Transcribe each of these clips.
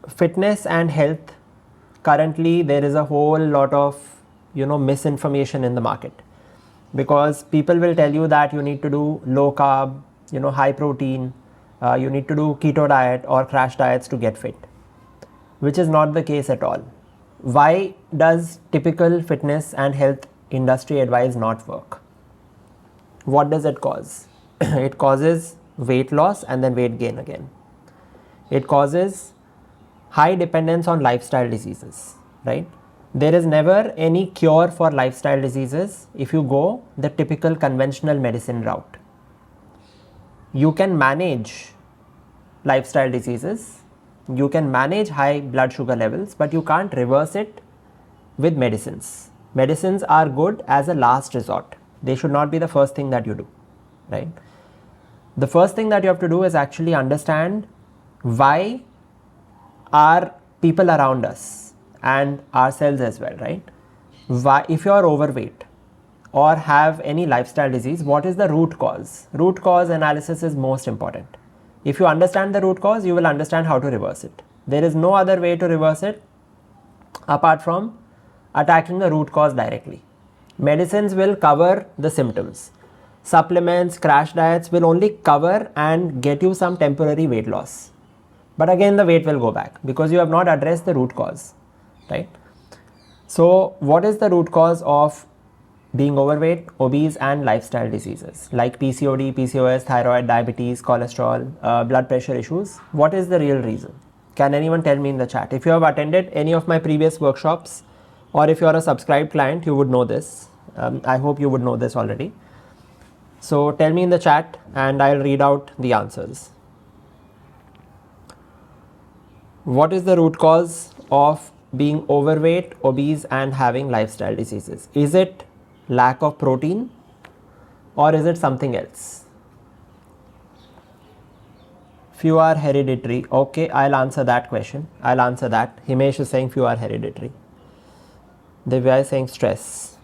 fitness and health, currently there is a whole lot of misinformation in the market, because people will tell you that you need to do low carb, high protein, you need to do keto diet or crash diets to get fit, which is not the case at all. Why does typical fitness and health industry advice not work? What does it cause? It causes weight loss and then weight gain again. It causes high dependence on lifestyle diseases, right? There is never any cure for lifestyle diseases if you go the typical conventional medicine route. You can manage lifestyle diseases, you can manage high blood sugar levels, but you can't reverse it with medicines. Medicines are good as a last resort. They should not be the first thing that you do, right? The first thing that you have to do is actually understand why are people around us and ourselves as well, right? Why, if you are overweight or have any lifestyle disease, what is the root cause? Root cause analysis is most important. If you understand the root cause, you will understand how to reverse it. There is no other way to reverse it apart from attacking the root cause directly. Medicines will cover the symptoms. Supplements, crash diets will only cover and get you some temporary weight loss. But again, the weight will go back because you have not addressed the root cause, right? So what is the root cause of being overweight, obese and lifestyle diseases like PCOD, PCOS, thyroid, diabetes, cholesterol, blood pressure issues? What is the real reason? Can anyone tell me in the chat? If you have attended any of my previous workshops, or if you are a subscribed client, you would know this. I hope you would know this already. So tell me in the chat and I'll read out the answers. What is the root cause of being overweight, obese and having lifestyle diseases? Is it lack of protein or is it something else? Few are hereditary. Okay, I'll answer that question. I'll answer that. Himesh is saying few are hereditary. Divya is saying stress.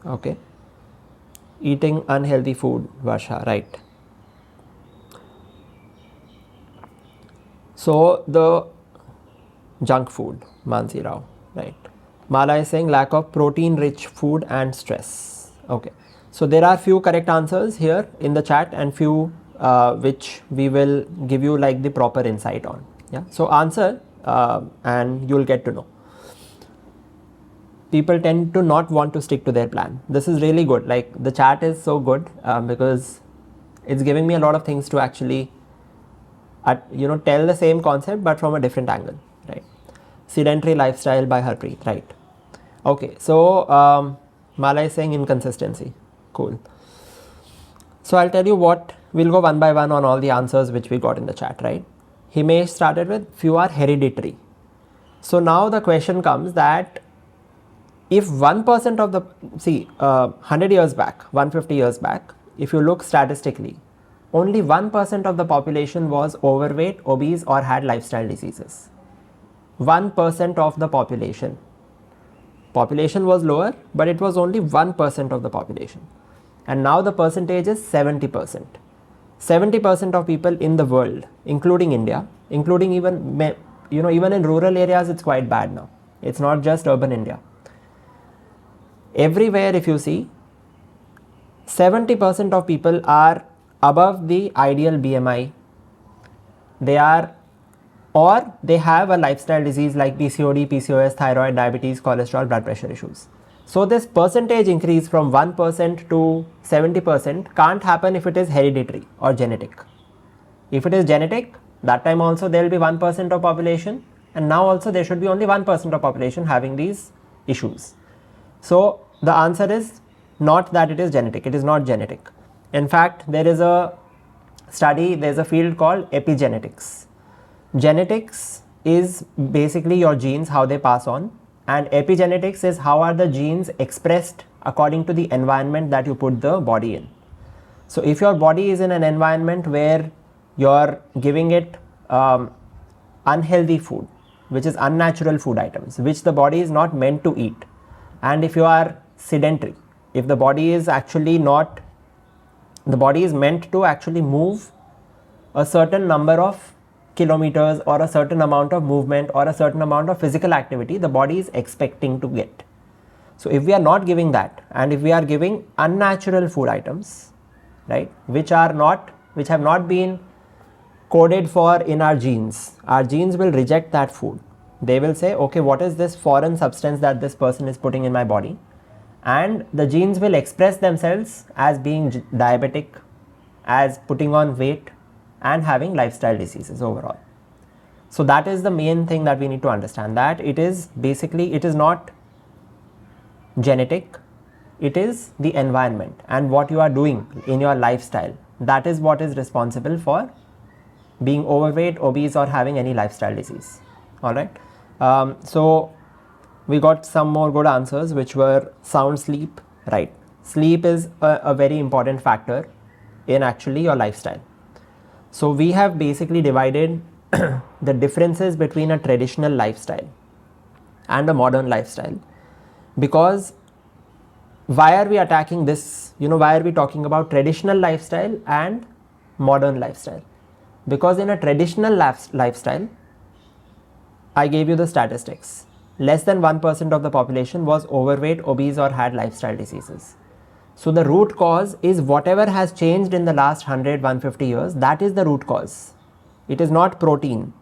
Okay. Eating unhealthy food, Varsha, right. So the junk food, Mansi Rao, right. Mala is saying lack of protein rich food and stress. Okay. So there are few correct answers here in the chat and few which we will give you like the proper insight on. Yeah. So answer and you'll get to know. People tend to not want to stick to their plan. This is really good. Like the chat is so good because it's giving me a lot of things to actually tell the same concept but from a different angle, right? Sedentary lifestyle by Harpreet, right? Okay, so Mala is saying inconsistency. Cool. So I'll tell you what, we'll go one by one on all the answers which we got in the chat, right? Himesh started with few are hereditary. So now the question comes that if 1% of the, 100 years back, 150 years back, if you look statistically, only 1% of the population was overweight, obese or had lifestyle diseases. 1% of the population. Population was lower, but it was only 1% of the population. And now the percentage is 70%. 70% of people in the world, including India, including even, even in rural areas, it's quite bad now. It's not just urban India. Everywhere if you see, 70% of people are above the ideal BMI. They are, or they have a lifestyle disease like PCOD, PCOS, thyroid, diabetes, cholesterol, blood pressure issues. So this percentage increase from 1% to 70% can't happen if it is hereditary or genetic. If it is genetic, that time also there will be 1% of population, and now also there should be only 1% of population having these issues. So the answer is not that it is genetic. It is not genetic. In fact, there is a study, there's a field called epigenetics. Genetics is basically your genes, how they pass on, and epigenetics is how are the genes expressed according to the environment that you put the body in. So if your body is in an environment where you're giving it unhealthy food, which is unnatural food items, which the body is not meant to eat, and if you are sedentary, if the body is actually not, the body is meant to actually move a certain number of kilometers or a certain amount of movement or a certain amount of physical activity the body is expecting to get. So if we are not giving that, and if we are giving unnatural food items, right, which have not been coded for in our genes will reject that food. They will say, okay, what is this foreign substance that this person is putting in my body? And the genes will express themselves as being diabetic, as putting on weight, and having lifestyle diseases overall. So that is the main thing that we need to understand, that it is not genetic, it is the environment and what you are doing in your lifestyle. That is what is responsible for being overweight, obese, or having any lifestyle disease. All right. So we got some more good answers, which were sound sleep. Right. Sleep is a very important factor in actually your lifestyle. So we have basically divided the differences between a traditional lifestyle and a modern lifestyle. Because why are we attacking this? Why are we talking about traditional lifestyle and modern lifestyle? Because in a traditional lifestyle, I gave you the statistics. Less than 1% of the population was overweight, obese, or had lifestyle diseases. So the root cause is whatever has changed in the last 100, 150 years, that is the root cause. It is not protein.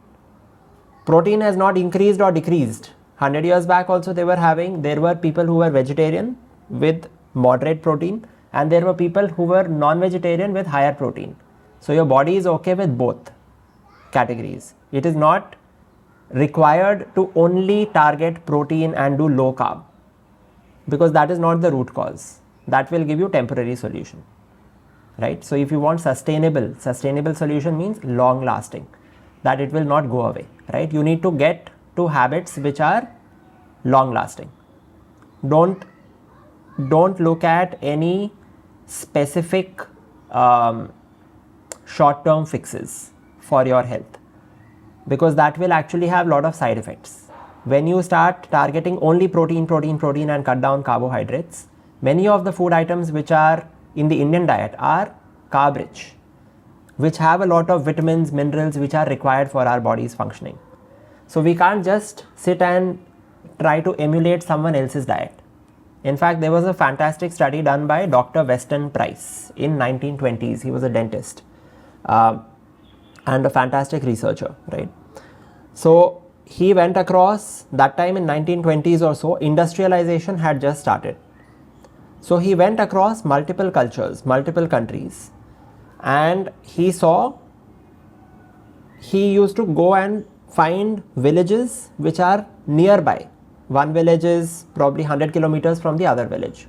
Protein has not increased or decreased. 100 years back also there were people who were vegetarian with moderate protein, and there were people who were non-vegetarian with higher protein. So your body is okay with both categories. It is not required to only target protein and do low carb, because that is not the root cause. That will give you temporary solution, right? So if you want sustainable solution means long lasting, that it will not go away, right? You need to get to habits which are long lasting. Don't look at any specific short term fixes for your health, because that will actually have a lot of side effects. When you start targeting only protein and cut down carbohydrates, many of the food items which are in the Indian diet are carb rich, which have a lot of vitamins, minerals which are required for our body's functioning. So we can't just sit and try to emulate someone else's diet. In fact, there was a fantastic study done by Dr. Weston Price in 1920s. He was a dentist and a fantastic researcher, right? So he went across that time in 1920s or so, industrialization had just started. So he went across multiple cultures, multiple countries, and he used to go and find villages which are nearby. One village is probably 100 kilometers from the other village.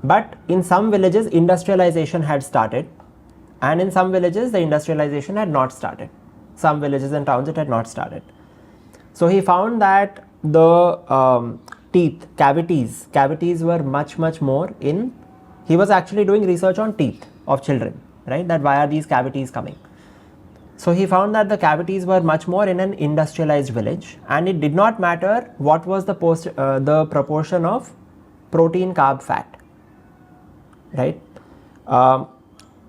But in some villages, industrialization had started, and in some villages, the industrialization had not started. Some villages and towns, it had not started. So he found that the teeth, cavities were much more in, he was actually doing research on teeth of children, right? That why are these cavities coming? So he found that the cavities were much more in an industrialized village, and it did not matter what was the proportion of protein, carb, fat, right?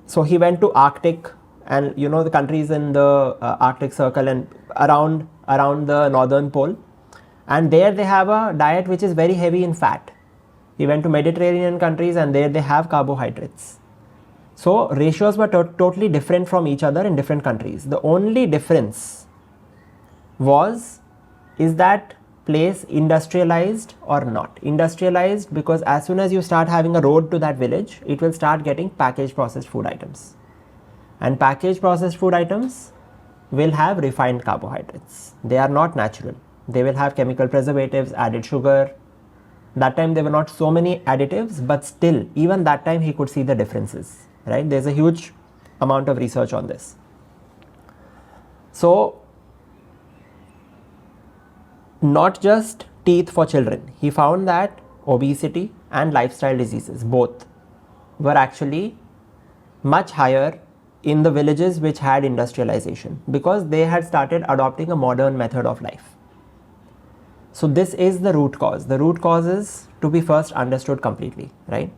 So he went to Arctic, and the countries in the Arctic Circle and around the northern pole, and there they have a diet which is very heavy in fat. He went to Mediterranean countries, and there they have carbohydrates. So ratios were totally different from each other in different countries. The only difference is that place industrialized or not? Industrialized because as soon as you start having a road to that village, it will start getting packaged processed food items. And packaged processed food items will have refined carbohydrates. They are not natural. They will have chemical preservatives, added sugar. That time there were not so many additives, but still, even that time he could see the differences, right? There's a huge amount of research on this. So, not just teeth for children. He found that obesity and lifestyle diseases, both, were actually much higher in the villages which had industrialization, because they had started adopting a modern method of life. So this is the root cause. The root cause is to be first understood completely, right?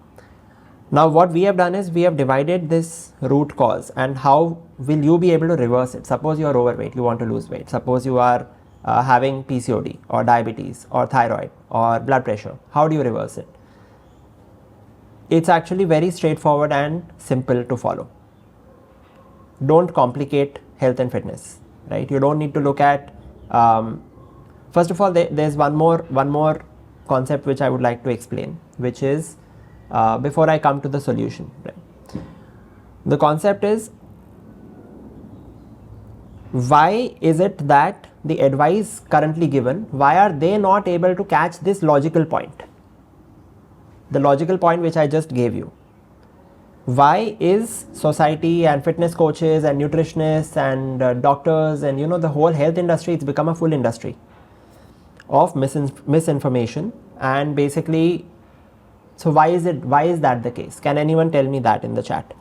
Now what we have done is we have divided this root cause and how will you be able to reverse it. Suppose you are overweight, you want to lose weight. Suppose you are having PCOD or diabetes or thyroid or blood pressure. How do you reverse it? It's actually very straightforward and simple to follow. Don't complicate health and fitness, right? You don't need to look at, first of all, there's one more concept which I would like to explain, which is before I come to the solution. Right? The concept is, why is it that the advice currently given, why are they not able to catch this logical point? The logical point which I just gave you. Why is society and fitness coaches and nutritionists and doctors and the whole health industry, it's become a full industry of misinformation, and basically, so why is that the case? Can anyone tell me that in the chat?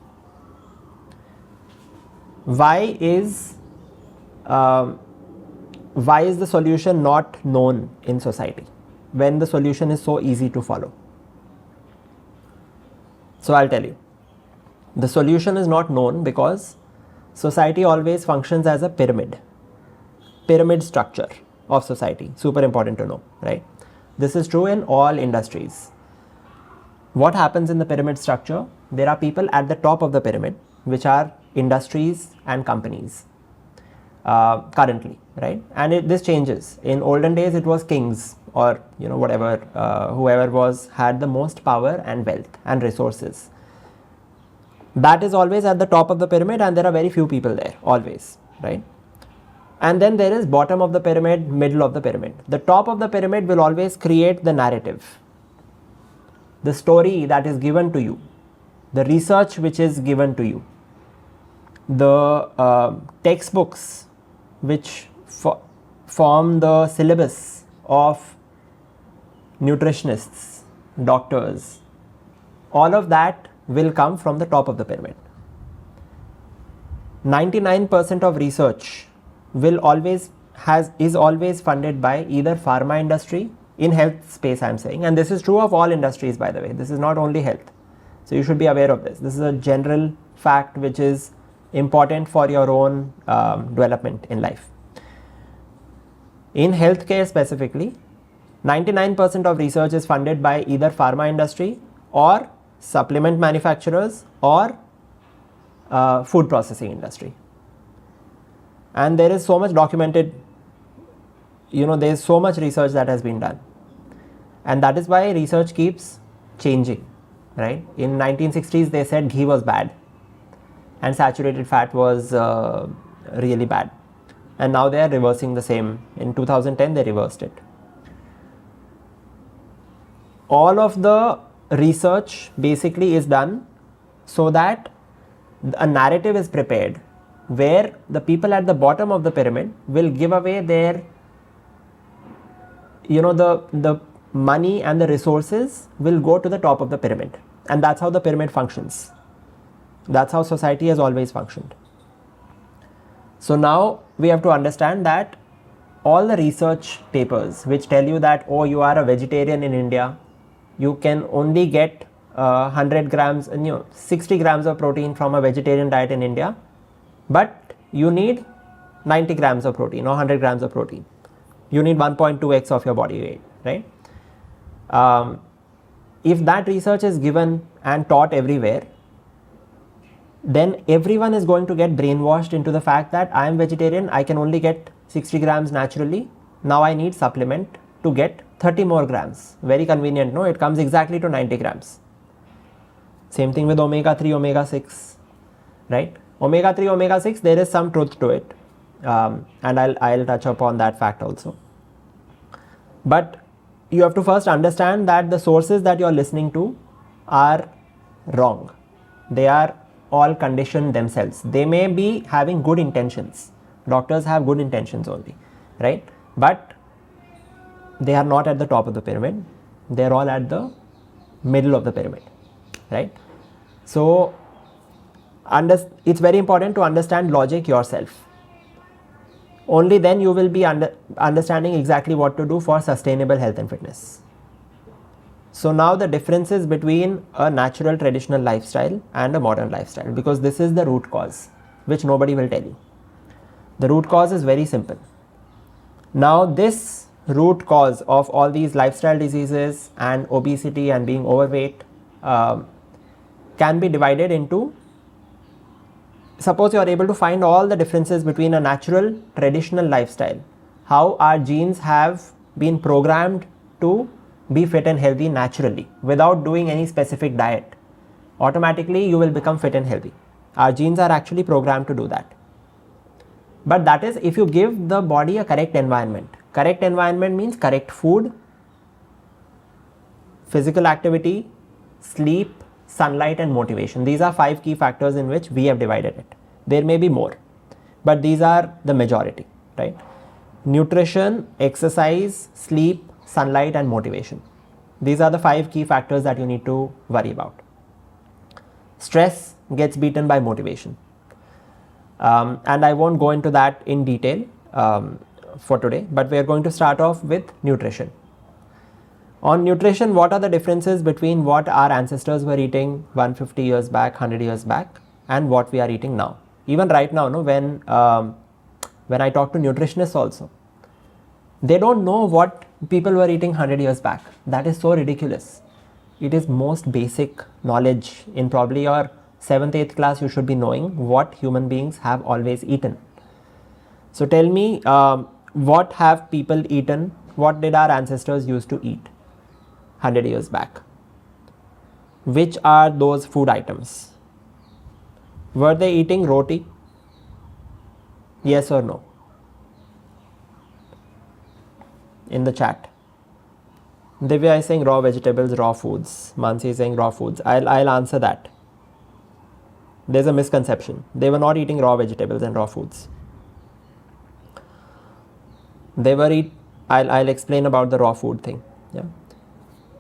Why is the solution not known in society when the solution is so easy to follow? So I'll tell you. The solution is not known because society always functions as a pyramid structure of society. Super important to know, right? This is true in all industries. What happens in the pyramid structure? There are people at the top of the pyramid, which are industries and companies currently, right? And this changes. In olden days, it was kings or whatever, whoever had the most power and wealth and resources. That is always at the top of the pyramid, and there are very few people there, always, right? And then there is bottom of the pyramid, middle of the pyramid. The top of the pyramid will always create the narrative, the story that is given to you, the research which is given to you, the textbooks which form the syllabus of nutritionists, doctors, all of that will come from the top of the pyramid. 99% of research is always funded by either pharma industry, in health space I'm saying, and this is true of all industries, by the way. This is not only health. So you should be aware of this. This is a general fact which is important for your own development in life. In healthcare specifically, 99% of research is funded by either pharma industry or supplement manufacturers or food processing industry. And there is so much documented, there is so much research that has been done. And that is why research keeps changing, right? In 1960s, they said ghee was bad and saturated fat was really bad. And now they are reversing the same. In 2010, they reversed it. All of the research basically is done so that a narrative is prepared where the people at the bottom of the pyramid will give away their, the money and the resources will go to the top of the pyramid. And that's how the pyramid functions. That's how society has always functioned. So now we have to understand that all the research papers which tell you that, oh, you are a vegetarian in India, you can only get 100 grams, 60 grams of protein from a vegetarian diet in India, but you need 90 grams of protein or 100 grams of protein. You need 1.2x of your body weight, right? If that research is given and taught everywhere, then everyone is going to get brainwashed into the fact that I am vegetarian, I can only get 60 grams naturally, now I need supplement to get 30 more grams. Very convenient, no? It comes exactly to 90 grams. Same thing with omega-3, omega-6, right? Omega-3, omega-6, there is some truth to it. And I'll touch upon that fact also. But you have to first understand that the sources that you're listening to are wrong. They are all conditioned themselves. They may be having good intentions. Doctors have good intentions only, right? But they are not at the top of the pyramid. They're all at the middle of the pyramid, right? So it's very important to understand logic yourself. Only then you will be understanding exactly what to do for sustainable health and fitness. So now the differences between a natural traditional lifestyle and a modern lifestyle, because this is the root cause, which nobody will tell you. The root cause is very simple. Now this root cause of all these lifestyle diseases and obesity and being overweight can be divided into, suppose you are able to find all the differences between a natural traditional lifestyle, how our genes have been programmed to be fit and healthy naturally without doing any specific diet. Automatically you will become fit and healthy. Our genes are actually programmed to do that. But that is if you give the body a correct environment. Correct environment means correct food, physical activity, sleep, sunlight and motivation. These are 5 key factors in which we have divided it. There may be more, but these are the majority, right? Nutrition, exercise, sleep, sunlight and motivation. These are the 5 key factors that you need to worry about. Stress gets beaten by motivation. And I won't go into that in detail for today, but we are going to start off with nutrition. On nutrition, what are the differences between what our ancestors were eating 150 years back, 100 years back, and what we are eating now? Even right now, no, when I talk to nutritionists also, they don't know what people were eating 100 years back. That is so ridiculous. It is most basic knowledge. In probably your 7th, 8th class, you should be knowing what human beings have always eaten. So tell me, what have people eaten? What did our ancestors used to eat 100 years back? Which are those food items? Were they eating roti? Yes or no? In the chat. Divya is saying raw vegetables, raw foods. Mansi is saying raw foods. I'll answer that. There's a misconception. They were not eating raw vegetables and raw foods. They were I'll explain about the raw food thing. Yeah.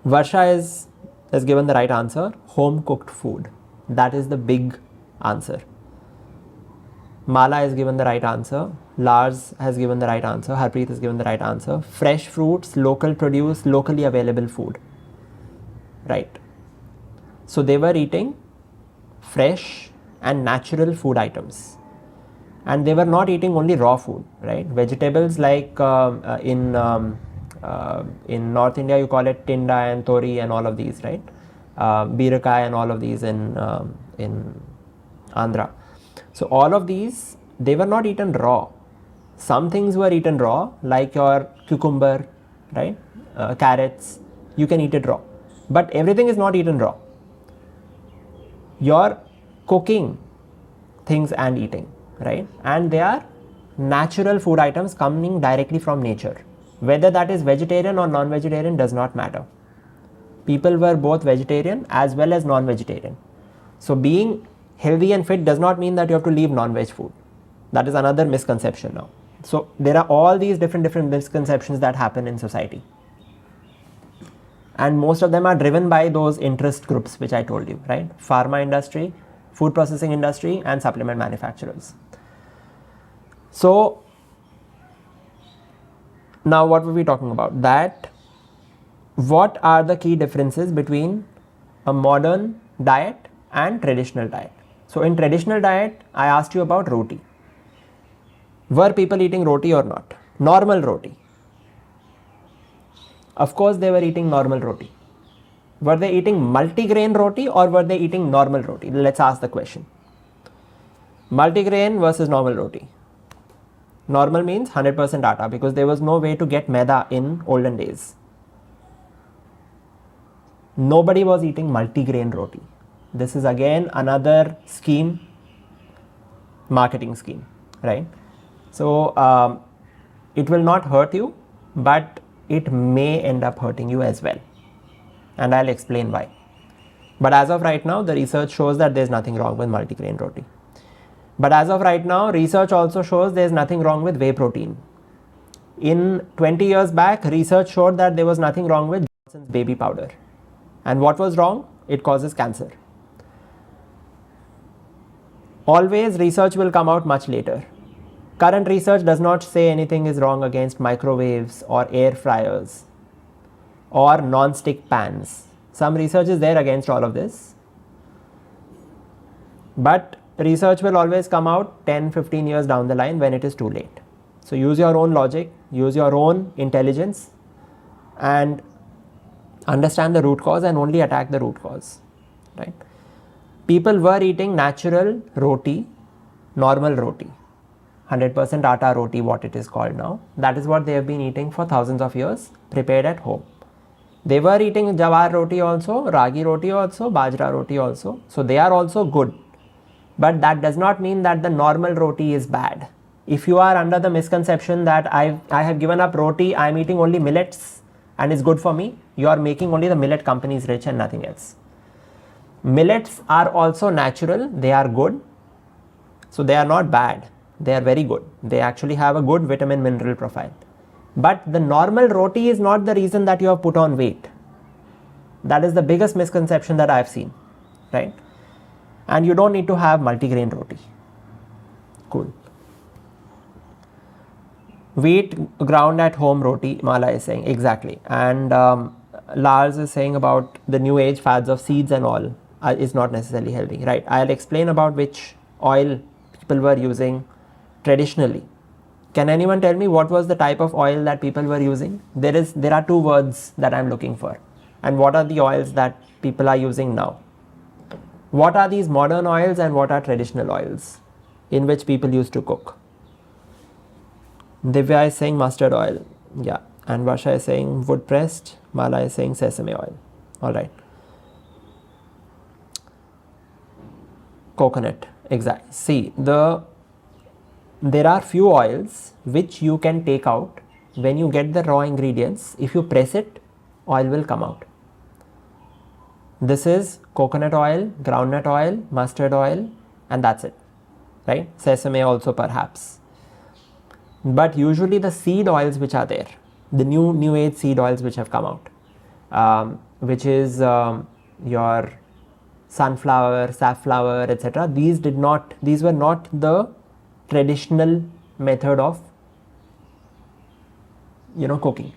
Varsha has given the right answer. Home cooked food. That is the big answer. Mala has given the right answer. Lars has given the right answer. Harpreet has given the right answer. Fresh fruits, local produce, locally available food. Right. So they were eating fresh and natural food items. And they were not eating only raw food, right? Vegetables like in North India you call it tinda and tori and all of these, right? Birakai and all of these in Andhra. So all of these, they were not eaten raw. Some things were eaten raw, like your cucumber, right? Carrots, you can eat it raw. But everything is not eaten raw. You're cooking things and eating, right? And they are natural food items coming directly from nature. Whether that is vegetarian or non-vegetarian does not matter. People were both vegetarian as well as non-vegetarian. So being healthy and fit does not mean that you have to leave non-veg food. That is another misconception now. So there are all these different misconceptions that happen in society. And most of them are driven by those interest groups which I told you, right? Pharma industry, food processing industry and supplement manufacturers. So now what were we talking about? That what are the key differences between a modern diet and traditional diet? So in traditional diet, I asked you about roti. Were people eating roti or not? Normal roti. Of course they were eating normal roti. Were they eating multigrain roti or were they eating normal roti? Let's ask the question. Multigrain versus normal roti. Normal means 100% atta because there was no way to get maida in olden days. Nobody was eating multigrain roti. This is again another scheme, marketing scheme, right? So it will not hurt you, but it may end up hurting you as well. And I'll explain why. But as of right now, the research shows that there's nothing wrong with multigrain roti. But as of right now, research also shows there's nothing wrong with whey protein. In 20 years back, research showed that there was nothing wrong with Johnson's baby powder. And what was wrong? It causes cancer. Always research will come out much later. Current research does not say anything is wrong against microwaves or air fryers or non-stick pans. Some research is there against all of this. But research will always come out 10-15 years down the line when it is too late. So use your own logic, use your own intelligence, and understand the root cause and only attack the root cause, right? People were eating natural roti, normal roti, 100% atta roti, what it is called now. That is what they have been eating for thousands of years, prepared at home. They were eating jawar roti also, ragi roti also, bajra roti also. So they are also good. But that does not mean that the normal roti is bad. If you are under the misconception that I have given up roti, I am eating only millets and it's good for me, you are making only the millet companies rich and nothing else. Millets are also natural, they are good. So they are not bad, they are very good. They actually have a good vitamin mineral profile. But the normal roti is not the reason that you have put on weight. That is the biggest misconception that I have seen, right? And you don't need to have multigrain roti. Cool. Wheat ground at home roti, Mala is saying, exactly. And Lars is saying about the new age fads of seeds and all is not necessarily healthy, right? I'll explain about which oil people were using traditionally. Can anyone tell me what was the type of oil that people were using? There are two words that I'm looking for. And what are the oils that people are using now? What are these modern oils and what are traditional oils in which people used to cook? Divya is saying mustard oil. Yeah. And Varsha is saying wood pressed. Mala is saying sesame oil. All right. Coconut. Exactly. See, there are few oils which you can take out when you get the raw ingredients. If you press it, oil will come out. This is coconut oil, groundnut oil, mustard oil, and that's it, right? Sesame also perhaps. But usually the seed oils which are there, the new age seed oils which have come out, which is your sunflower, safflower, etc. These were not the traditional method of cooking.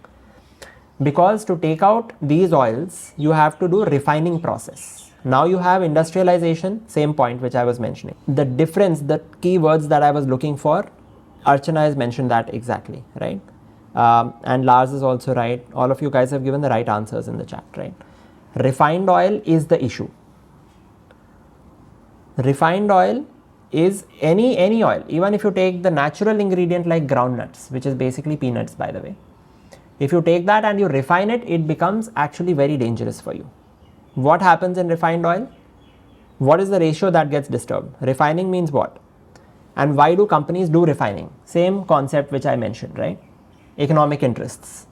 Because to take out these oils, you have to do refining process. Now you have industrialization, same point which I was mentioning. The difference, the keywords that I was looking for, Archana has mentioned that exactly, right? And Lars is also right. All of you guys have given the right answers in the chat, right? Refined oil is the issue. Refined oil is any oil. Even if you take the natural ingredient like groundnuts, which is basically peanuts by the way. If you take that and you refine it, it becomes actually very dangerous for you. What happens in refined oil? What is the ratio that gets disturbed? Refining means what? And why do companies do refining? Same concept which I mentioned, right? Economic interests.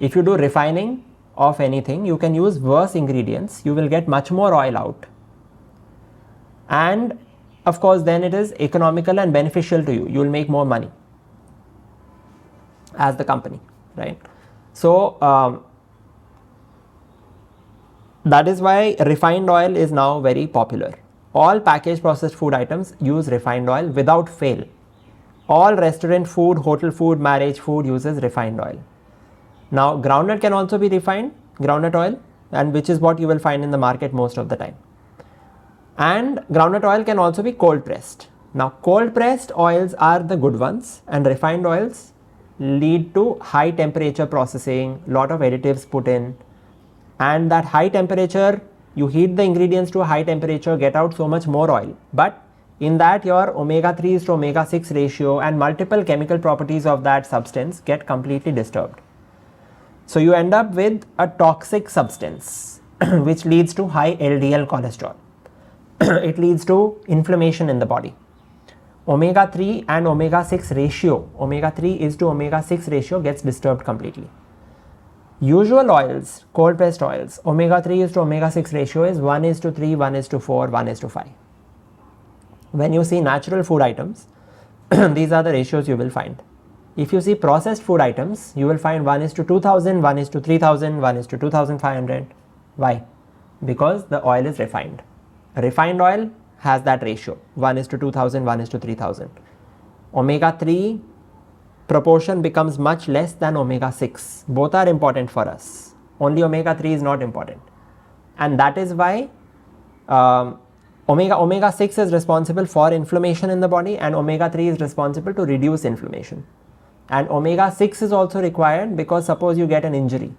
If you do refining of anything, you can use worse ingredients. You will get much more oil out. And of course, then it is economical and beneficial to you. You will make more money as the company, right? So that is why refined oil is now very popular. All packaged processed food items use refined oil without fail. All restaurant food, hotel food, marriage food uses refined oil. Now groundnut can also be refined, groundnut oil, and which is what you will find in the market most of the time. And groundnut oil can also be cold pressed. Now cold pressed oils are the good ones, and refined oils lead to high temperature processing, lot of additives put in, and that high temperature, you heat the ingredients to a high temperature, get out so much more oil, but in that your omega-3s to omega-6 ratio and multiple chemical properties of that substance get completely disturbed. So you end up with a toxic substance which leads to high LDL cholesterol. It leads to inflammation in the body. Omega-3 and omega-6 ratio, omega-3 is to omega-6 ratio gets disturbed completely. Usual oils, cold pressed oils, omega-3 is to omega-6 ratio is 1:3, 1:4, 1:5. When you see natural food items, these are the ratios you will find. If you see processed food items, you will find 1:2000, 1:3000, 1:2500. Why? Because the oil is refined. Refined oil has that ratio, 1:2000, 1:3000. Omega-3 proportion becomes much less than omega-6. Both are important for us. Only omega-3 is not important. And that is why omega-6 is responsible for inflammation in the body, and omega-3 is responsible to reduce inflammation. And omega-6 is also required because suppose you get an injury,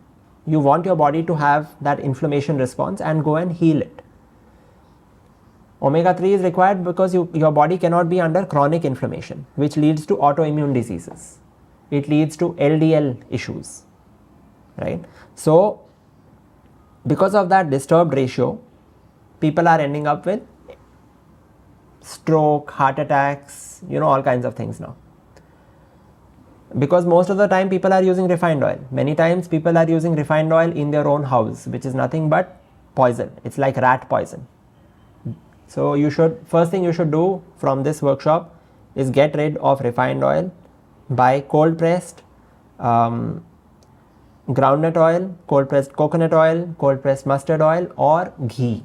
you want your body to have that inflammation response and go and heal it. Omega-3 is required because your body cannot be under chronic inflammation, which leads to autoimmune diseases. It leads to LDL issues, right? So because of that disturbed ratio, people are ending up with stroke, heart attacks, all kinds of things now. Because most of the time people are using refined oil. Many times people are using refined oil in their own house, which is nothing but poison. It's like rat poison. So first thing you should do from this workshop is get rid of refined oil, buy cold pressed groundnut oil, cold pressed coconut oil, cold pressed mustard oil, or ghee.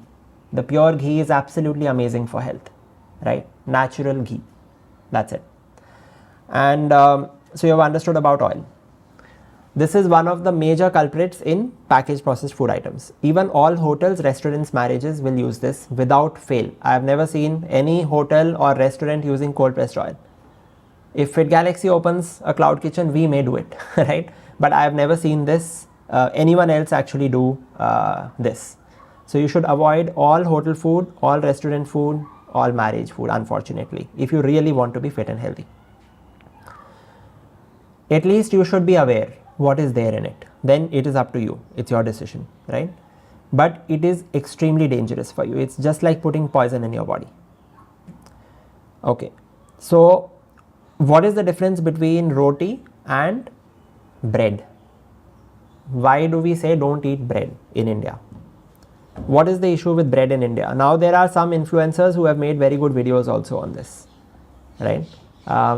The pure ghee is absolutely amazing for health, right? Natural ghee. That's it. And so you have understood about oil. This is one of the major culprits in packaged processed food items. Even all hotels, restaurants, marriages will use this without fail. I have never seen any hotel or restaurant using cold pressed oil. If Fit Galaxy opens a cloud kitchen, we may do it, right? But I have never seen this, anyone else actually do this. So you should avoid all hotel food, all restaurant food, all marriage food, unfortunately, if you really want to be fit and healthy. At least you should be aware what is there in it. Then it is up to you. It's your decision, right? But it is extremely dangerous for you. It's just like putting poison in your body. Okay. So what is the difference between roti and bread? Why do we say don't eat bread in India? What is the issue with bread in India? Now there are some influencers who have made very good videos also on this, right?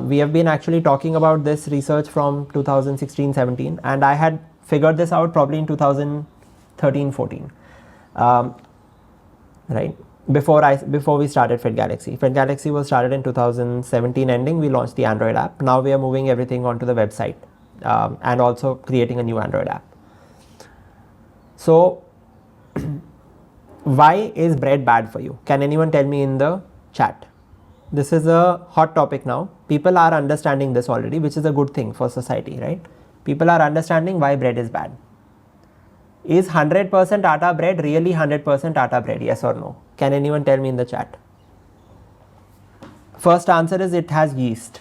We have been actually talking about this research from 2016-17, and I had figured this out probably in 2013-14, right? Before we started Fit Galaxy. Fit Galaxy was started in 2017 ending. We launched the Android app. Now we are moving everything onto the website and also creating a new Android app. So why is bread bad for you? Can anyone tell me in the chat? This is a hot topic now. People are understanding this already, which is a good thing for society, right? People are understanding why bread is bad. Is 100% atta bread really 100% atta bread? Yes or no? Can anyone tell me in the chat? First answer is it has yeast.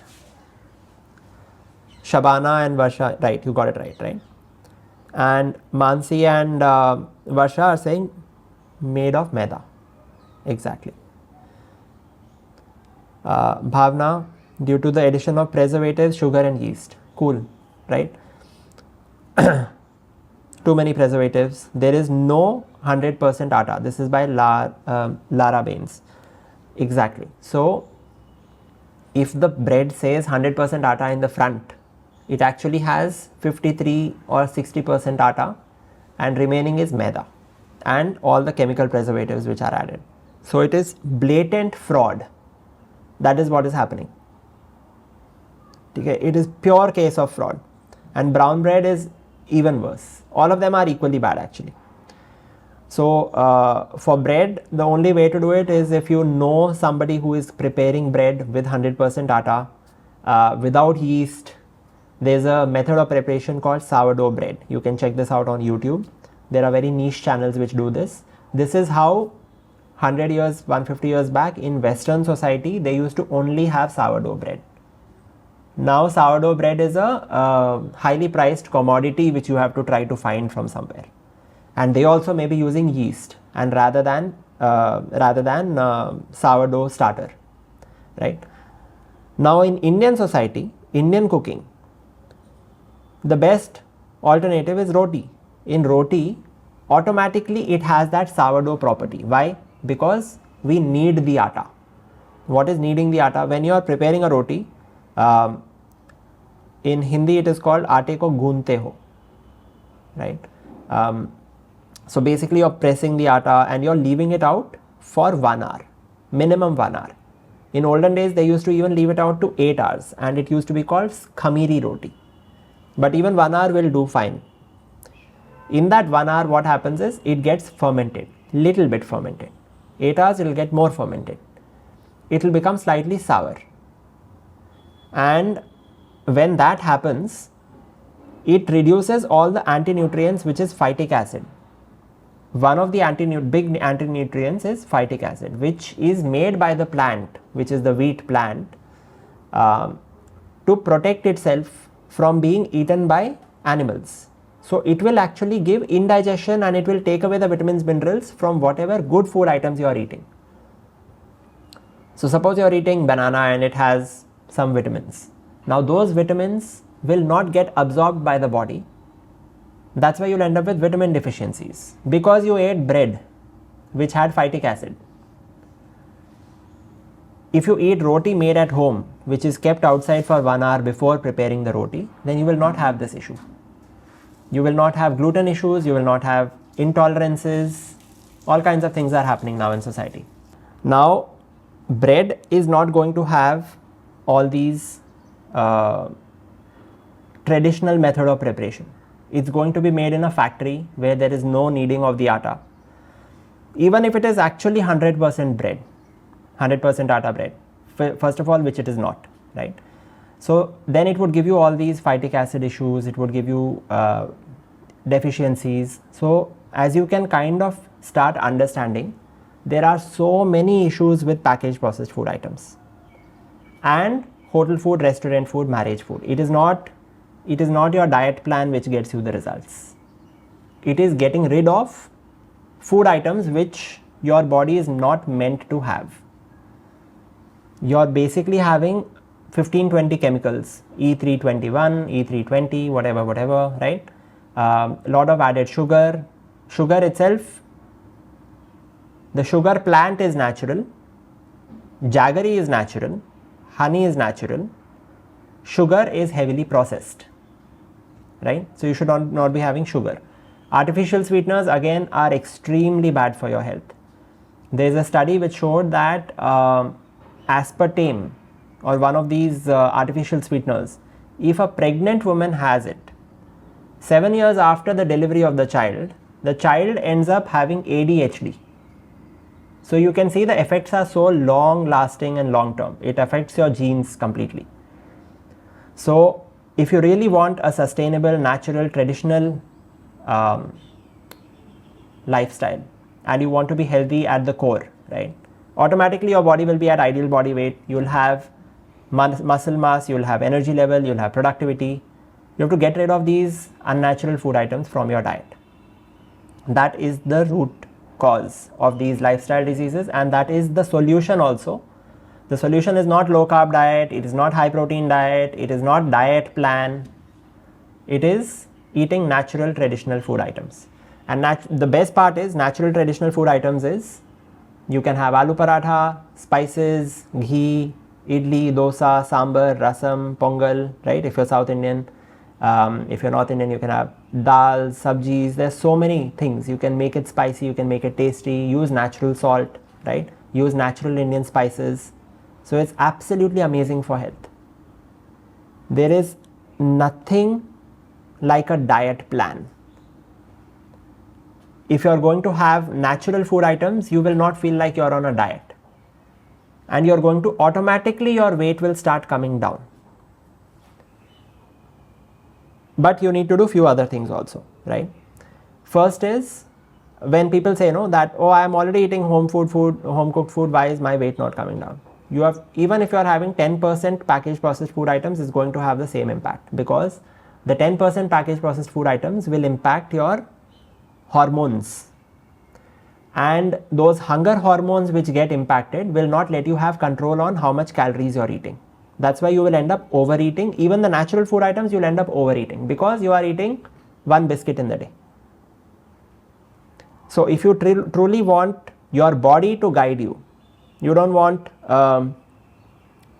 Shabana and Varsha, right, you got it right? And Mansi and Varsha are saying made of maida. Exactly. Bhavna, due to the addition of preservatives, sugar and yeast. Cool, right? Too many preservatives. There is no 100% atta. This is by Lara Baines. Exactly. So if the bread says 100% atta in the front, it actually has 53 or 60% atta, and remaining is maida and all the chemical preservatives which are added. So it is blatant fraud. That is what is happening. Okay, it is pure case of fraud. And brown bread is even worse. All of them are equally bad actually. So for bread, the only way to do it is if you know somebody who is preparing bread with 100% atta, without yeast. There's a method of preparation called sourdough bread. You can check this out on YouTube. There are very niche channels which do this. This is how 100 years, 150 years back in Western society, they used to only have sourdough bread. Now sourdough bread is a highly priced commodity which you have to try to find from somewhere. And they also may be using yeast and rather than sourdough starter, right? Now in Indian society, Indian cooking, the best alternative is roti. In roti, automatically it has that sourdough property. Why? Because we need the atta. What is needing the atta? When you are preparing a roti, in Hindi it is called aate ko gunte ho, right? So basically you're pressing the atta and you're leaving it out for 1 hour, minimum 1 hour. In olden days they used to even leave it out to 8 hours and it used to be called khamiri roti. But even 1 hour will do fine. In that 1 hour, what happens is it gets fermented, little bit fermented. 8 hours, it will get more fermented. It will become slightly sour. And when that happens, it reduces all the anti-nutrients, which is phytic acid. One of the big anti-nutrients is phytic acid, which is made by the plant, which is the wheat plant, to protect itself from being eaten by animals. So it will actually give indigestion, and it will take away the vitamins, minerals from whatever good food items you are eating. So suppose you are eating banana and it has some vitamins. Now those vitamins will not get absorbed by the body. That's why you'll end up with vitamin deficiencies, because you ate bread which had phytic acid. If you eat roti made at home, which is kept outside for 1 hour before preparing the roti, then you will not have this issue. You will not have gluten issues, you will not have intolerances, all kinds of things are happening now in society. Now, bread is not going to have all these traditional method of preparation. It's going to be made in a factory where there is no kneading of the atta. Even if it is actually 100% bread, 100% atta bread, first of all, which it is not, right? So then it would give you all these phytic acid issues, it would give you deficiencies. So as you can kind of start understanding, there are so many issues with packaged processed food items and hotel food, restaurant food, marriage food. It is not your diet plan which gets you the results. It is getting rid of food items which your body is not meant to have. You're basically having 15-20 chemicals, E321, E320, whatever, right? Lot of added sugar. Sugar itself, the sugar plant is natural, jaggery is natural, honey is natural, sugar is heavily processed, right? So you should not be having sugar. Artificial sweeteners again are extremely bad for your health. There is a study which showed that aspartame, or one of these artificial sweeteners, if a pregnant woman has it, 7 years after the delivery of the child ends up having ADHD. So you can see the effects are so long lasting and long term. It affects your genes completely. So if you really want a sustainable, natural, traditional lifestyle, and you want to be healthy at the core, right? Automatically your body will be at ideal body weight. You'll have muscle mass, you'll have energy level, you'll have productivity. You have to get rid of these unnatural food items from your diet. That is the root cause of these lifestyle diseases, and that is the solution also. The solution is not low carb diet, it is not high protein diet, it is not diet plan. It is eating natural traditional food items. And the best part is, natural traditional food items is, you can have aloo paratha, spices, ghee, idli, dosa, sambar, rasam, pongal, right? If you're South Indian. If you're North Indian, you can have dal, sabjis. There's so many things. You can make it spicy, you can make it tasty, use natural salt, right? Use natural Indian spices. So it's absolutely amazing for health. There is nothing like a diet plan. If you're going to have natural food items, you will not feel like you're on a diet. And you're going to automatically, your weight will start coming down. But you need to do few other things also, right? First is, when people say that, oh, I am already eating home cooked food, why is my weight not coming down? Even if you are having 10% packaged processed food items, is going to have the same impact, because the 10% packaged processed food items will impact your hormones, and those hunger hormones which get impacted will not let you have control on how much calories you are eating. That's why you will end up overeating. Even the natural food items, you'll end up overeating, because you are eating one biscuit in the day. So if you truly want your body to guide you, you don't want,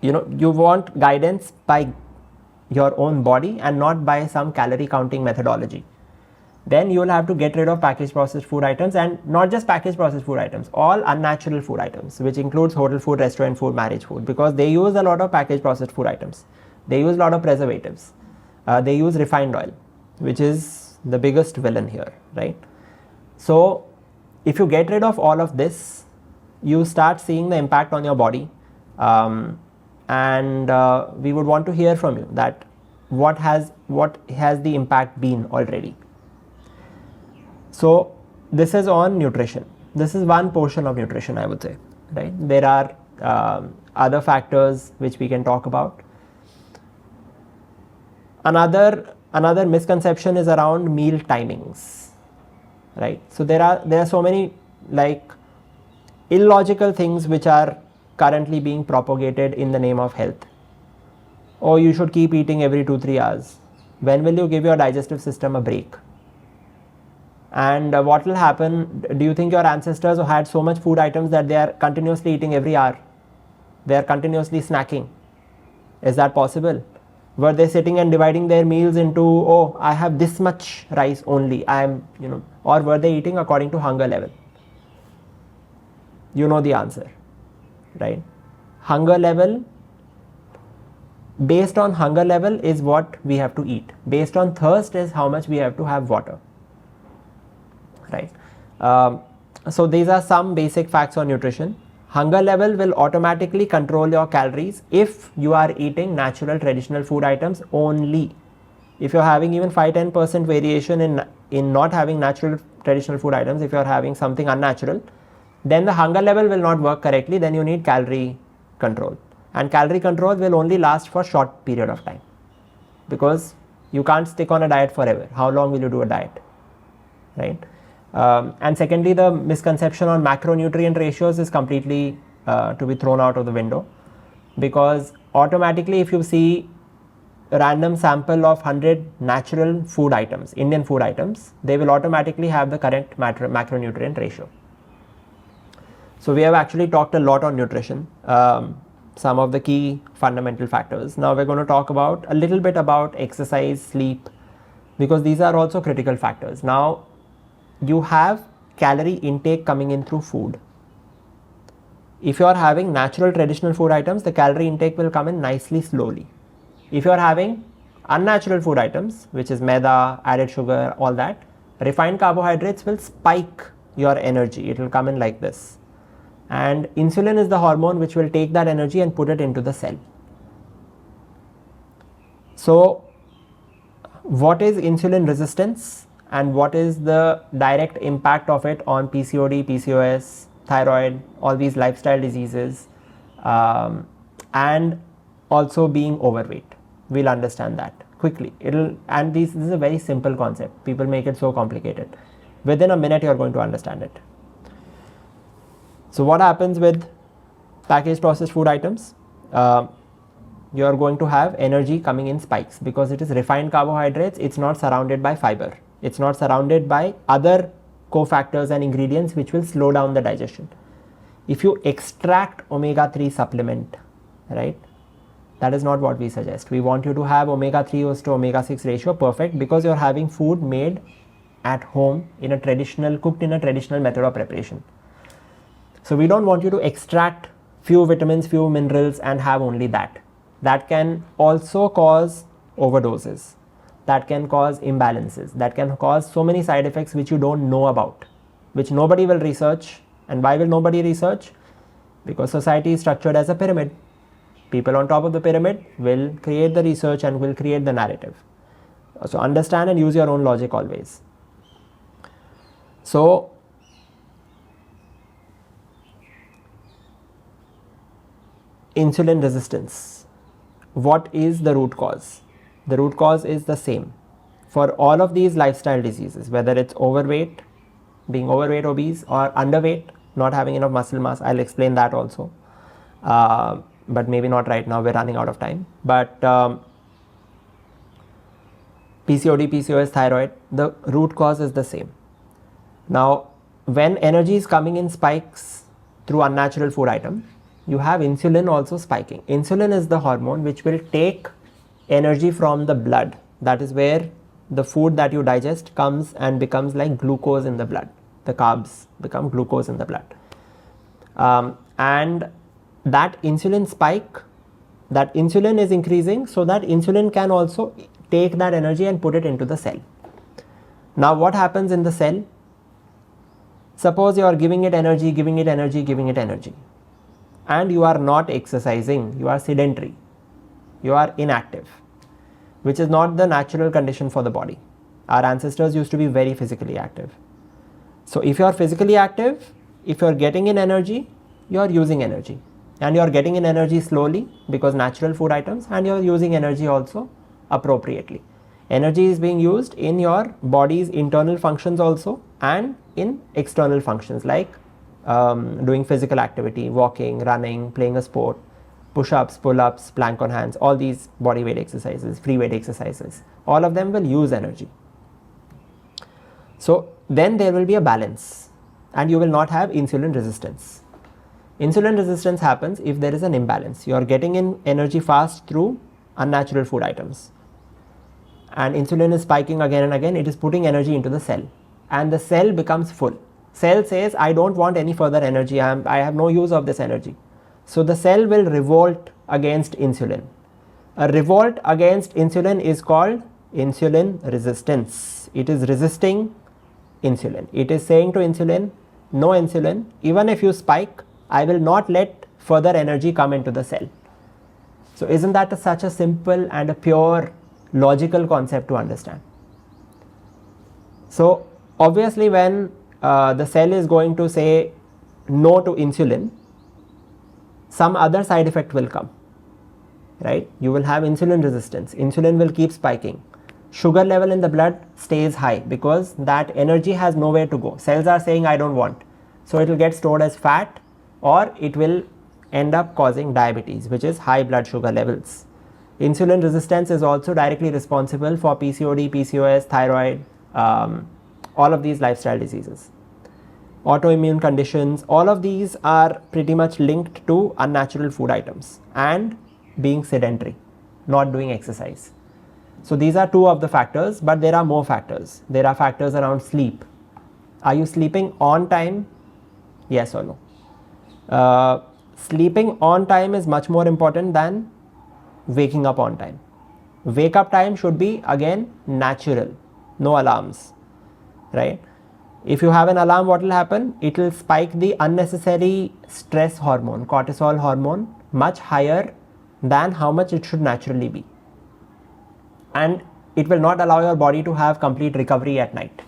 you want guidance by your own body and not by some calorie counting methodology, then you will have to get rid of packaged processed food items, and not just packaged processed food items, all unnatural food items, which includes hotel food, restaurant food, marriage food, because they use a lot of packaged processed food items. They use a lot of preservatives. They use refined oil, which is the biggest villain here, right? So if you get rid of all of this, you start seeing the impact on your body, and we would want to hear from you that what has the impact been already. So this is on nutrition. This is one portion of nutrition, I would say, right? There are other factors which we can talk about. Another misconception is around meal timings, right? So there are so many like illogical things which are currently being propagated in the name of health. Oh, you should keep eating every 2-3 hours. When will you give your digestive system a break? And what will happen? Do you think your ancestors had so much food items that they are continuously eating every hour? They are continuously snacking. Is that possible? Were they sitting and dividing their meals into, oh, I have this much rice only, or were they eating according to hunger level? You know the answer, right? Hunger level, based on hunger level is what we have to eat. Based on thirst is how much we have to have water, right? So these are some basic facts on nutrition. Hunger level will automatically control your calories if you are eating natural traditional food items only. If you're having even 5-10% variation in not having natural traditional food items, if you're having something unnatural, then the hunger level will not work correctly. Then you need calorie control, and calorie control will only last for short period of time, because you can't stick on a diet forever. How long will you do a diet, right? And secondly, the misconception on macronutrient ratios is completely to be thrown out of the window, because automatically if you see a random sample of 100 natural food items, Indian food items, they will automatically have the correct macronutrient ratio. So we have actually talked a lot on nutrition, some of the key fundamental factors. Now we're going to talk about a little bit about exercise, sleep, because these are also critical factors. Now you have calorie intake coming in through food. If you are having natural traditional food items, the calorie intake will come in nicely slowly. If you are having unnatural food items, which is maida, added sugar, all that, refined carbohydrates will spike your energy. It will come in like this. And insulin is the hormone which will take that energy and put it into the cell. So what is insulin resistance? And what is the direct impact of it on PCOD, PCOS, thyroid, all these lifestyle diseases, and also being overweight. We'll understand that quickly. This is a very simple concept. People make it so complicated. Within a minute, you're going to understand it. So what happens with packaged processed food items? You're going to have energy coming in spikes, because it is refined carbohydrates. It's not surrounded by fiber. It's not surrounded by other cofactors and ingredients which will slow down the digestion. If you extract omega-3 supplement, right, that is not what we suggest. We want you to have omega-3 to omega-6 ratio perfect, because you're having food made at home cooked in a traditional method of preparation. So we don't want you to extract few vitamins, few minerals and have only that. That can also cause overdoses. That can cause imbalances, that can cause so many side effects which you don't know about, which nobody will research. And why will nobody research? Because society is structured as a pyramid. People on top of the pyramid will create the research and will create the narrative. So understand and use your own logic always. So insulin resistance. What is the root cause? The root cause is the same for all of these lifestyle diseases, whether it's overweight, being overweight, obese, or underweight, not having enough muscle mass. I'll explain that also, but maybe not right now. We're running out of time. But PCOD, PCOS, thyroid, the root cause is the same. Now, when energy is coming in spikes through unnatural food item, you have insulin also spiking. Insulin is the hormone which will take energy from the blood. That is where the food that you digest comes and becomes like glucose in the blood. The carbs become glucose in the blood. And that insulin spike, that insulin is increasing, so that insulin can also take that energy and put it into the cell. Now what happens in the cell? Suppose you are giving it energy, giving it energy, giving it energy, and you are not exercising, you are sedentary, you are inactive, which is not the natural condition for the body. Our ancestors used to be very physically active. So if you are physically active, if you are getting in energy, you are using energy, and you are getting in energy slowly because natural food items, and you are using energy also appropriately. Energy is being used in your body's internal functions also, and in external functions like doing physical activity, walking, running, playing a sport, push-ups, pull-ups, plank on hands, all these body weight exercises, free weight exercises, all of them will use energy. So then there will be a balance, and you will not have insulin resistance. Insulin resistance happens if there is an imbalance. You are getting in energy fast through unnatural food items, and insulin is spiking again and again. It is putting energy into the cell, and the cell becomes full. Cell says, I don't want any further energy, I have no use of this energy. So the cell will revolt against insulin. A revolt against insulin is called insulin resistance. It is resisting insulin. It is saying to insulin, no insulin, even if you spike, I will not let further energy come into the cell. So isn't that such a simple and a pure logical concept to understand? So obviously when the cell is going to say no to insulin, some other side effect will come, right? You will have insulin resistance. Insulin will keep spiking. Sugar level in the blood stays high because that energy has nowhere to go. Cells are saying, I don't want. So it will get stored as fat, or it will end up causing diabetes, which is high blood sugar levels. Insulin resistance is also directly responsible for PCOD, PCOS, thyroid, all of these lifestyle diseases. Autoimmune conditions, all of these are pretty much linked to unnatural food items and being sedentary, not doing exercise. So these are two of the factors, but there are more factors. There are factors around sleep. Are you sleeping on time? Yes or no? Sleeping on time is much more important than waking up on time. Wake up time should be again natural, no alarms, right? If you have an alarm, what will happen? It will spike the unnecessary stress hormone, cortisol hormone, much higher than how much it should naturally be. And it will not allow your body to have complete recovery at night,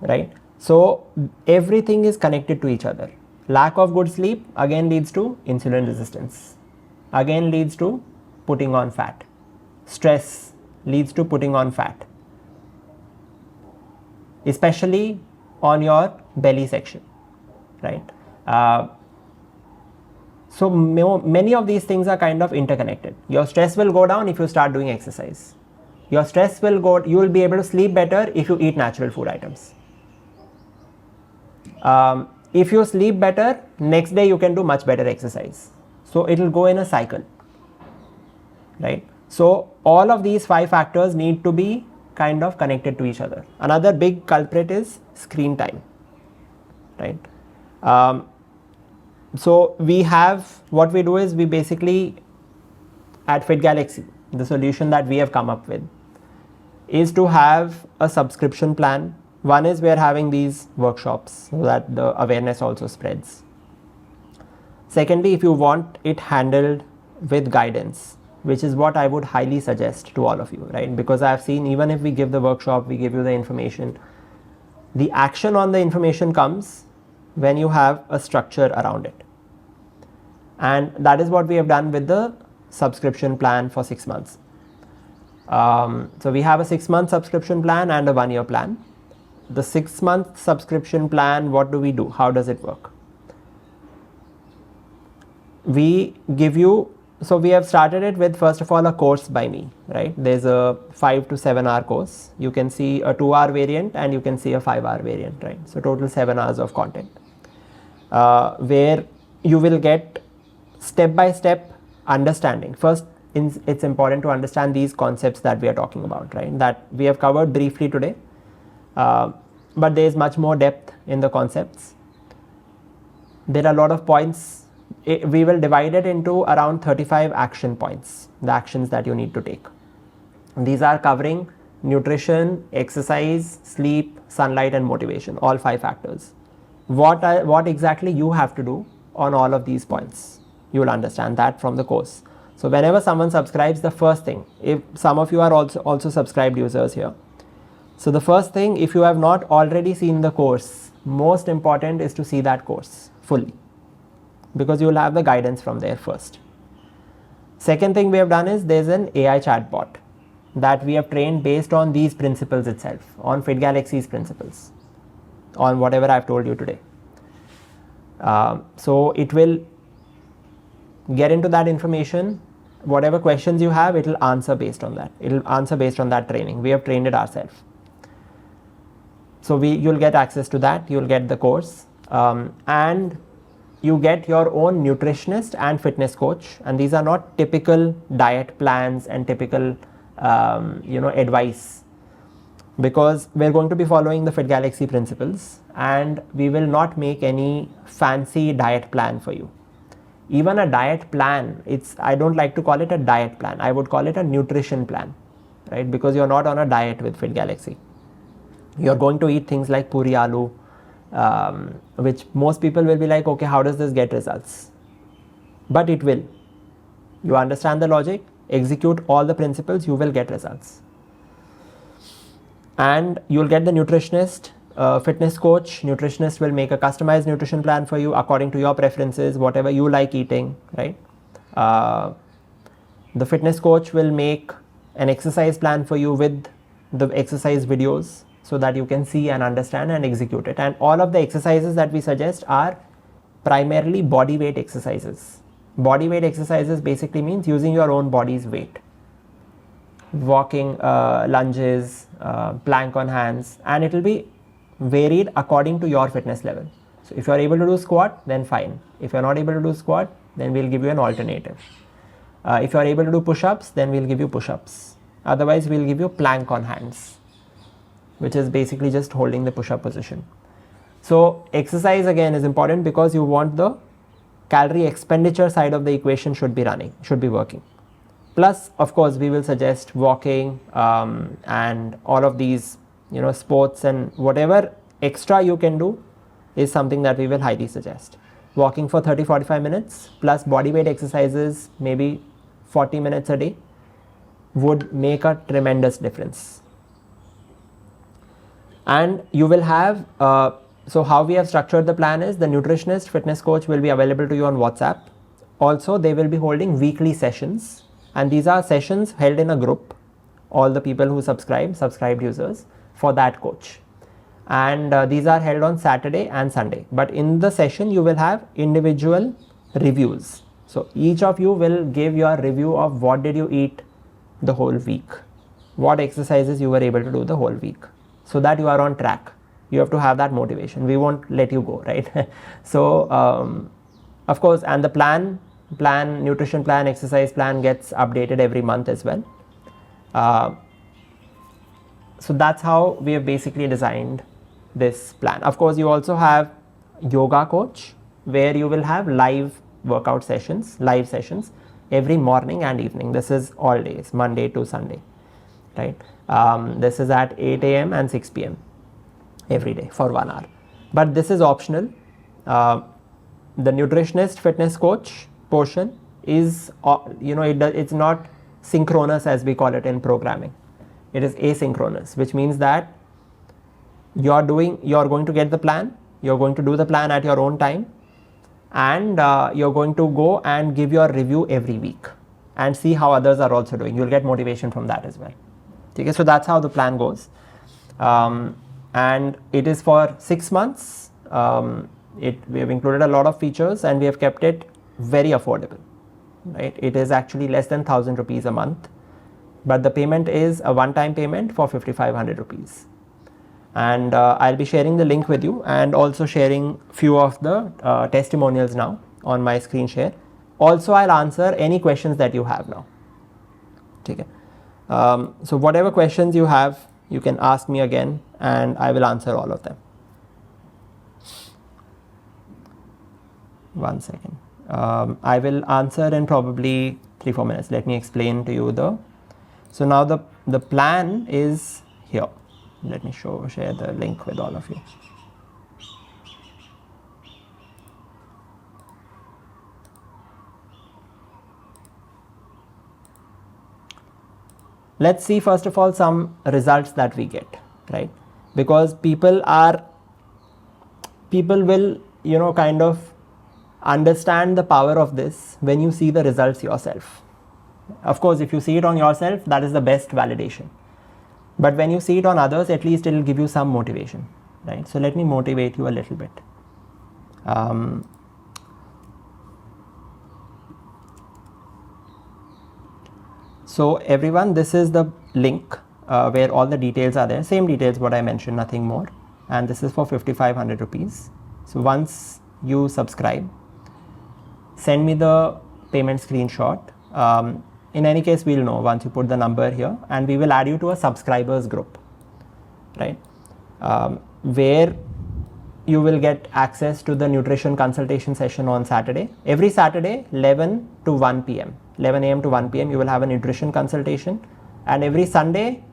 right? So everything is connected to each other. Lack of good sleep again leads to insulin resistance, again leads to putting on fat. Stress leads to putting on fat, especially on your belly section, right? So many of these things are kind of interconnected. Your stress will go down if you start doing exercise. Your stress will go, you will be able to sleep better if you eat natural food items. If you sleep better, next day you can do much better exercise. So it will go in a cycle, right? So all of these 5 factors need to be kind of connected to each other. Another big culprit is screen time, right? So we have, what we do is we basically at Fit Galaxy, the solution that we have come up with is to have a subscription plan. One is we are having these workshops so that the awareness also spreads. Secondly, if you want it handled with guidance, which is what I would highly suggest to all of you, right? Because I have seen, even if we give the workshop, we give you the information, the action on the information comes when you have a structure around it. And that is what we have done with the subscription plan for 6 months. So we have a 6-month subscription plan and a 1-year plan. The 6-month subscription plan, what do we do? How does it work? We give you, so we have started it with, first of all, a course by me, right? There's a 5 to 7 hour course. You can see a 2-hour variant and you can see a 5-hour variant, right? So total 7 hours of content, where you will get step-by-step understanding. First, it's important to understand these concepts that we are talking about, right? That we have covered briefly today, but there is much more depth in the concepts. There are a lot of points. We will divide it into around 35 action points, the actions that you need to take. These are covering nutrition, exercise, sleep, sunlight and motivation, all 5 factors. What exactly you have to do on all of these points, you will understand that from the course. So whenever someone subscribes, the first thing, if some of you are also subscribed users here, so the first thing, if you have not already seen the course, most important is to see that course fully, because you will have the guidance from there first. Second thing we have done is there's an AI chatbot that we have trained based on these principles itself, on Fit Galaxy's principles, on whatever I've told you today. So it will get into that information. Whatever questions you have, it will answer based on that. It will answer based on that training. We have trained it ourselves. So you'll get access to that. You'll get the course, and you get your own nutritionist and fitness coach. And these are not typical diet plans and typical advice, because we're going to be following the Fit Galaxy principles, and we will not make any fancy diet plan for you. Even a diet plan, I don't like to call it a diet plan. I would call it a nutrition plan, right? Because you're not on a diet with Fit Galaxy. You're going to eat things like puri aloo, which most people will be like, okay, how does this get results? But it will. You understand the logic, execute all the principles, you will get results. And you'll get the nutritionist, fitness coach. Nutritionist will make a customized nutrition plan for you according to your preferences, whatever you like eating, right? The fitness coach will make an exercise plan for you with the exercise videos, so that you can see and understand and execute it. And all of the exercises that we suggest are primarily body weight exercises. Body weight exercises basically means using your own body's weight. Walking, lunges, plank on hands, and it will be varied according to your fitness level. So if you are able to do squat, then fine. If you are not able to do squat, then we'll give you an alternative. If you are able to do push-ups, then we'll give you push-ups. Otherwise, we'll give you plank on hands, which is basically just holding the push-up position. So exercise again is important, because you want the calorie expenditure side of the equation should be working. Plus, of course, we will suggest walking and all of these, sports, and whatever extra you can do is something that we will highly suggest. Walking for 30-45 minutes plus body weight exercises, maybe 40 minutes a day, would make a tremendous difference. And you will have, so how we have structured the plan is the nutritionist, fitness coach will be available to you on WhatsApp. Also, they will be holding weekly sessions, and these are sessions held in a group, all the people who subscribed users for that coach. And these are held on Saturday and Sunday. But in the session, you will have individual reviews. So each of you will give your review of what did you eat the whole week, what exercises you were able to do the whole week, so that you are on track. You have to have that motivation. We won't let you go, right? So, of course, and the nutrition plan, exercise plan gets updated every month as well. So that's how we have basically designed this plan. Of course, you also have yoga coach, where you will have live workout sessions, live sessions every morning and evening. This is all days, Monday to Sunday, right? This is at 8 a.m. and 6 p.m. every day for 1 hour. But this is optional. The nutritionist fitness coach portion is, it's not synchronous as we call it in programming. It is asynchronous, which means that you're going to get the plan, you're going to do the plan at your own time, and you're going to go and give your review every week and see how others are also doing. You'll get motivation from that as well. Okay, so that's how the plan goes. And it is for 6 months. We have included a lot of features, and we have kept it very affordable, right? It is actually less than 1,000 rupees a month, but the payment is a one-time payment for 5,500 rupees. And I'll be sharing the link with you, and also sharing few of the testimonials now on my screen share. Also, I'll answer any questions that you have now. Okay. So whatever questions you have, you can ask me again, and I will answer all of them. 1 second. I will answer in probably 3-4 minutes. Let me explain to you so now the the plan is here. Let me share the link with all of you. Let's see first of all some results that we get, right? Because people will, you know, kind of understand the power of this when you see the results yourself. Of course, if you see it on yourself, that is the best validation. But when you see it on others, at least it will give you some motivation, right? So let me motivate you a little bit. So everyone, this is the link where all the details are there. Same details what I mentioned, nothing more. And this is for 5,500 rupees. So once you subscribe, send me the payment screenshot. In any case, we'll know once you put the number here, and we will add you to a subscribers group, right? Where you will get access to the nutrition consultation session on Saturday. Every Saturday, 11 to 1 p.m. 11 a.m. to 1 p.m. you will have a nutrition consultation, and every Sunday,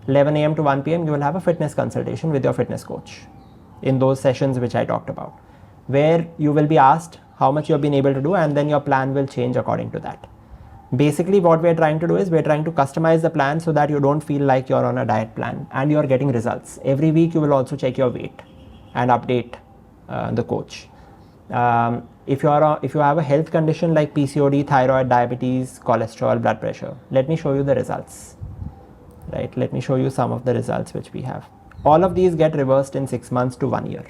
11 a.m. to 1 p.m. you will have a fitness consultation with your fitness coach in those sessions which I talked about, where you will be asked how much you have been able to do, and then your plan will change according to that. Basically, what we're trying to do is we're trying to customize the plan so that you don't feel like you're on a diet plan and you're getting results. Every week, you will also check your weight and update the coach. If you have a health condition like PCOD, thyroid, diabetes, cholesterol, blood pressure, let me show you the results, right? Let me show you some of the results which we have. All of these get reversed in 6 months to 1 year.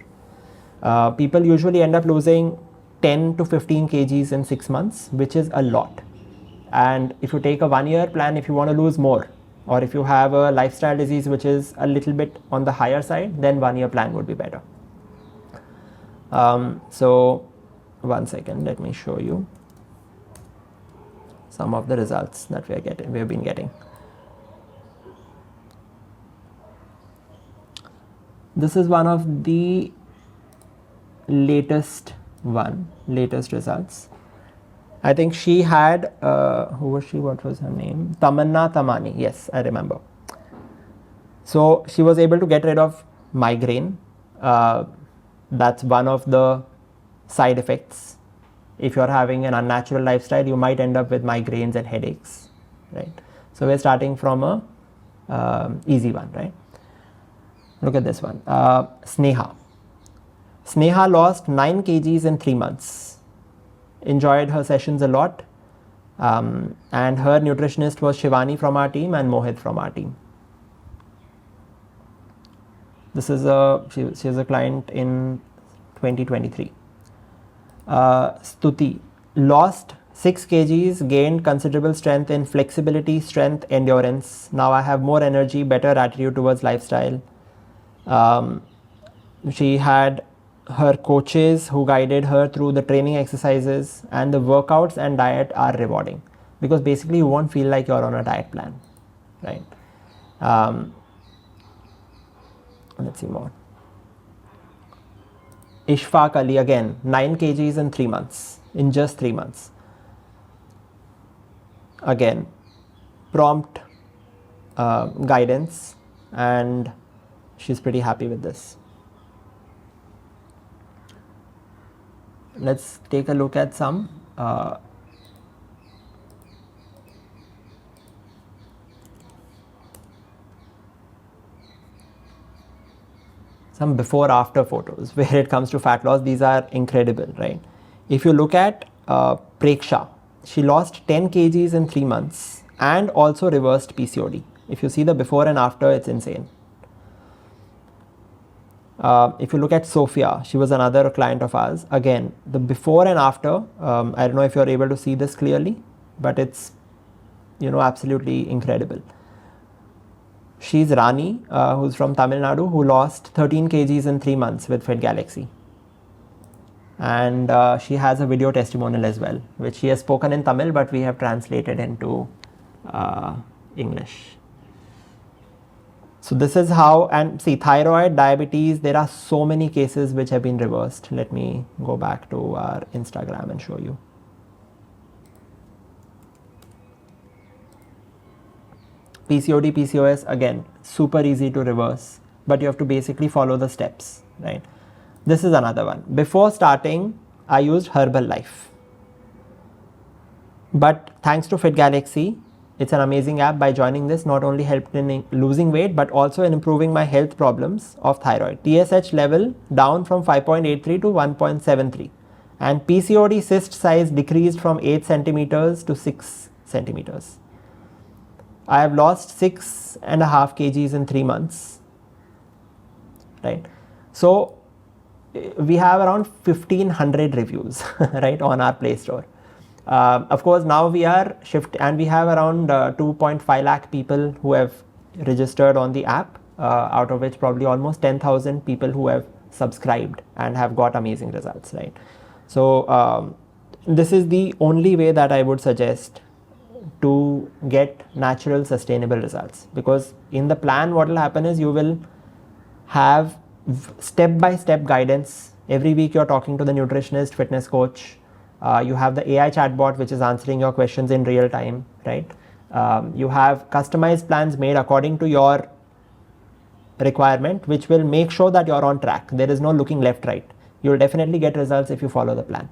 People usually end up losing 10 to 15 kgs in 6 months, which is a lot. And if you take a 1 year plan, if you want to lose more, or if you have a lifestyle disease which is a little bit on the higher side, then 1 year plan would be better. So 1 second, let me show you some of the results that we have been getting. This is one of the latest results. I think she had, who was she? What was her name? Tamanna Tamani. Yes, I remember. So she was able to get rid of migraine. That's one of the side effects. If you're having an unnatural lifestyle, you might end up with migraines and headaches, right? So we're starting from a easy one, right? Look at this one. Sneha. Sneha lost 9 kgs in 3 months. Enjoyed her sessions a lot. And her nutritionist was Shivani from our team and Mohit from our team. This is she is a client in 2023. Stuti lost 6 kgs, gained considerable strength in flexibility, strength, endurance. Now I have more energy, better attitude towards lifestyle. She had her coaches who guided her through the training exercises, and the workouts and diet are rewarding because basically you won't feel like you're on a diet plan, right? Let's see more. Ishfaq Ali, again, 9 kgs in 3 months, in just 3 months. Again, prompt guidance, and she's pretty happy with this. Let's take a look at some before after photos where it comes to fat loss. These are incredible, right? If you look at Preksha, she lost 10 kgs in 3 months and also reversed PCOD. If you see the before and after, it's insane. If you look at Sophia, she was another client of ours. Again, the before and after, I don't know if you're able to see this clearly, but it's, absolutely incredible. She's Rani, who's from Tamil Nadu, who lost 13 kgs in 3 months with Fit Galaxy. And she has a video testimonial as well, which she has spoken in Tamil, but we have translated into English. So this is how, and see, thyroid, diabetes, there are so many cases which have been reversed. Let me go back to our Instagram and show you. PCOD, PCOS, again, super easy to reverse, but you have to basically follow the steps, right? This is another one. Before starting, I used Herbalife. But thanks to Fit Galaxy, it's an amazing app. By joining this, not only helped in losing weight, but also in improving my health problems of thyroid. TSH level down from 5.83 to 1.73. And PCOD cyst size decreased from 8 centimeters to 6 centimeters. I have lost 6.5 kgs in 3 months, right? So we have around 1500 reviews, right, on our Play Store. Of course, now we are and we have around 2.5 lakh people who have registered on the app, out of which probably almost 10,000 people who have subscribed and have got amazing results, right? So this is the only way that I would suggest to get natural sustainable results, because in the plan what will happen is you will have step-by-step guidance. Every week you're talking to the nutritionist, fitness coach. You have the AI chatbot which is answering your questions in real time, right? You have customized plans made according to your requirement, which will make sure that you're on track. There is no looking left, right. You'll definitely get results if you follow the plan.